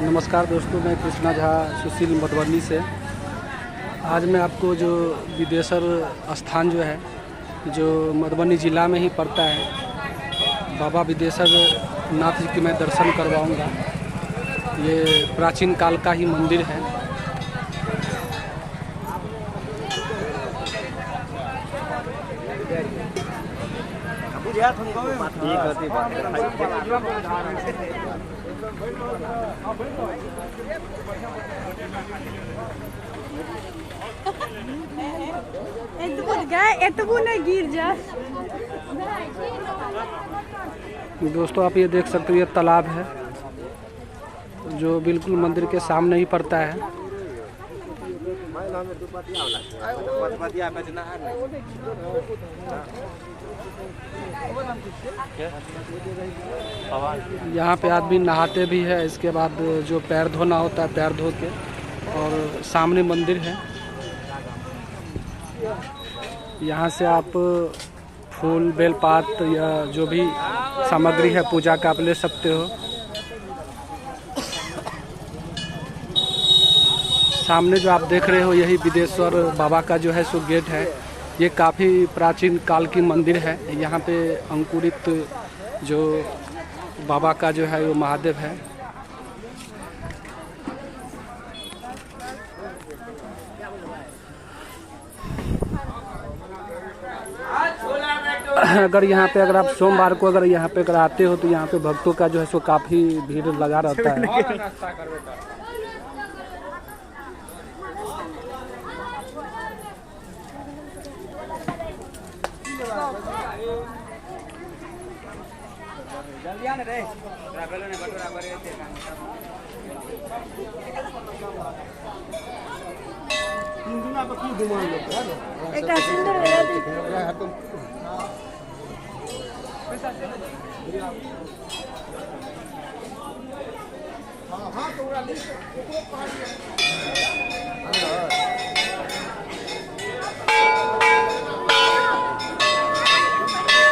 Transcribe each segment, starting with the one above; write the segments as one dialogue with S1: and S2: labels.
S1: नमस्कार दोस्तों, मैं कृष्णा झा सुशील मधुबनी से। आज मैं आपको जो विदेशर स्थान जो है, जो मधुबनी ज़िला में ही पड़ता है, बाबा विदेशर नाथ जी की मैं दर्शन करवाऊंगा। ये प्राचीन काल का ही मंदिर है।
S2: गिर जा।
S1: दोस्तों, आप ये देख सकते हो, ये तालाब है जो बिल्कुल मंदिर के सामने ही पड़ता है। यहाँ पे आदमी नहाते भी है। इसके बाद जो पैर धोना होता है, पैर धो के, और सामने मंदिर है। यहाँ से आप फूल, बेलपात या जो भी सामग्री है पूजा का, आप ले सकते हो। सामने जो आप देख रहे हो, यही विदेश्वर बाबा का जो है सो गेट है। ये काफ़ी प्राचीन काल की मंदिर है। यहाँ पे अंकुरित जो बाबा का जो है वो महादेव है। अगर यहाँ पे, अगर आप सोमवार को अगर यहाँ पे अगर आते हो तो यहाँ पे भक्तों का जो है सो काफ़ी भीड़ लगा रहता है।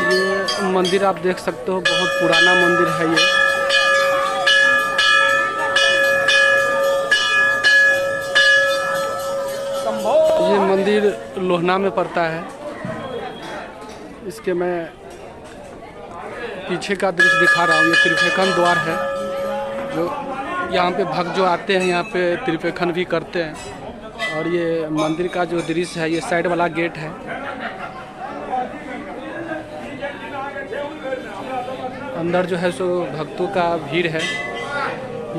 S1: ये मंदिर आप देख सकते हो, बहुत पुराना मंदिर है ये। ये मंदिर लोहना में पड़ता है। इसके मैं पीछे का दृश्य दिखा रहा हूँ। ये त्रिपेखन द्वार है, जो यहाँ पे भक्त जो आते हैं यहाँ पे त्रिपेखन भी करते हैं। और ये मंदिर का जो दृश्य है, ये साइड वाला गेट है। अंदर जो है सो भक्तों का भीड़ है।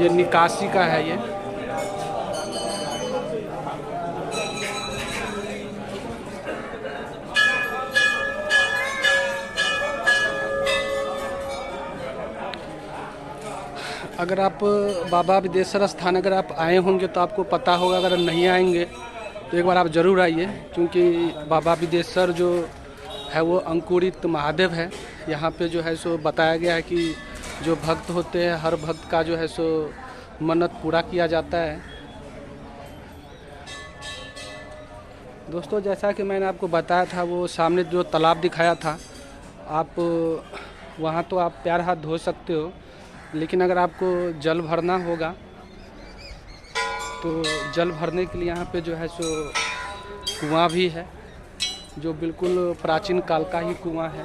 S1: ये निकासी का है ये। अगर आप बाबा विदेशर स्थान अगर आप आए होंगे तो आपको पता होगा। अगर नहीं आएंगे तो एक बार आप ज़रूर आइए, क्योंकि बाबा विदेशर जो है वो अंकुरित महादेव है। यहाँ पे जो है सो बताया गया है कि जो भक्त होते हैं, हर भक्त का जो है सो मन्नत पूरा किया जाता है। दोस्तों, जैसा कि मैंने आपको बताया था, वो सामने जो तालाब दिखाया था, आप वहाँ तो आप पैर हाथ धो सकते हो, लेकिन अगर आपको जल भरना होगा तो जल भरने के लिए यहाँ पे जो है सो कुआं भी है, जो बिल्कुल प्राचीन काल का ही कुआं है।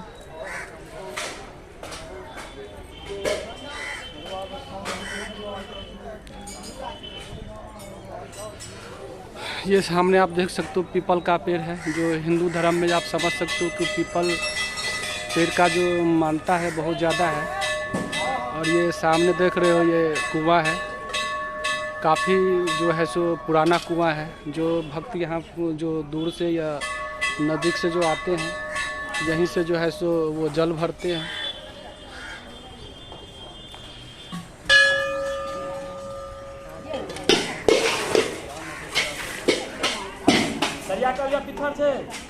S1: ये सामने आप देख सकते हो पीपल का पेड़ है, जो हिंदू धर्म में आप समझ सकते हो कि पीपल पेड़ का जो मान्यता है बहुत ज़्यादा है। और ये सामने देख रहे हो, ये कुआं है। काफ़ी जो है सो पुराना कुआं है, जो भक्त यहाँ जो दूर से या नज़दीक से जो आते हैं, यहीं से जो है सो वो जल भरते हैं। पत्थर से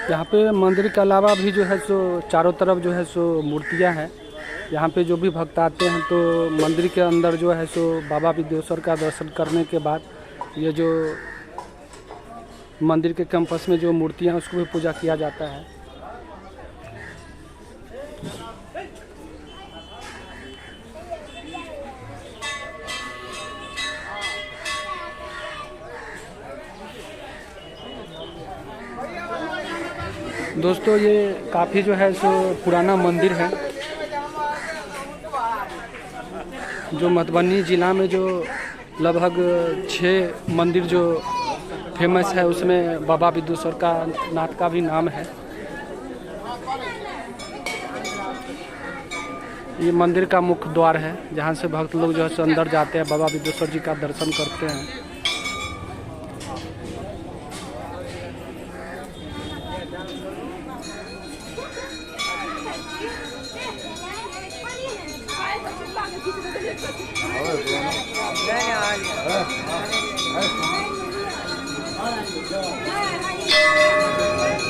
S1: यहाँ पे मंदिर के अलावा भी जो है सो चारों तरफ जो है सो मूर्तियाँ हैं। यहाँ पे जो भी भक्त आते हैं तो मंदिर के अंदर जो है सो बाबा विदेश्वर का दर्शन करने के बाद ये जो मंदिर के कैंपस में जो मूर्तियाँ हैं उसको भी पूजा किया जाता है। दोस्तों ये काफ़ी जो है सो पुराना मंदिर है जो मधुबनी ज़िला में जो लगभग 6 मंदिर जो फेमस है उसमें बाबा विदेश्वर का नाथ का भी नाम है। ये मंदिर का मुख्य द्वार है जहाँ से भक्त लोग जो है सो अंदर जाते हैं, बाबा विदेश्वर जी का दर्शन करते हैं।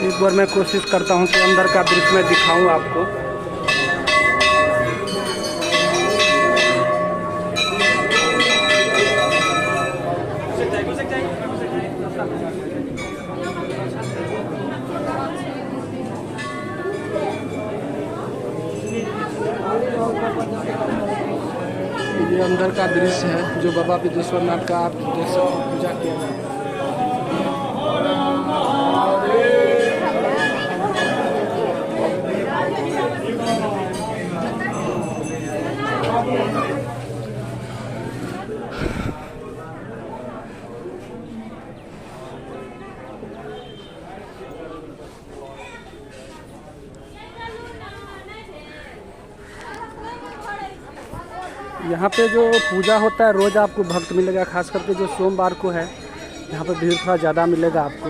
S1: एक बार मैं कोशिश करता हूँ कि अंदर का दृश्य में दिखाऊं आपको। ये अंदर का दृश्य है जो बाबा विदेश्वर नाथ का आप देख सकते हैं, पूजा किया जाता है। यहाँ पे जो पूजा होता है रोज़ आपको भक्त मिलेगा, खास करके जो सोमवार को है यहाँ पे भीड़ थोड़ा ज़्यादा मिलेगा आपको।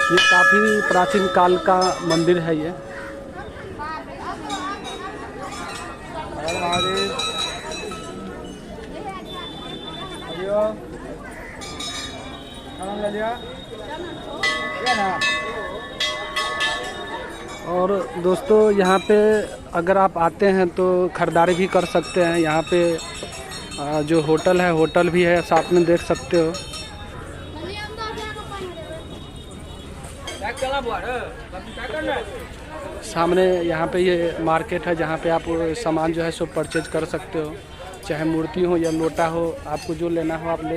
S1: ये काफ़ी प्राचीन काल का मंदिर है ये। और दोस्तों यहाँ पे अगर आप आते हैं तो खरीदारी भी कर सकते हैं। यहाँ पे जो होटल है होटल भी है, साथ में देख सकते हो। सामने यहाँ पे ये मार्केट है जहाँ पे आप सामान जो है सो परचेज कर सकते हो, चाहे मूर्ति हो या लोटा हो, आपको जो लेना हो आप ले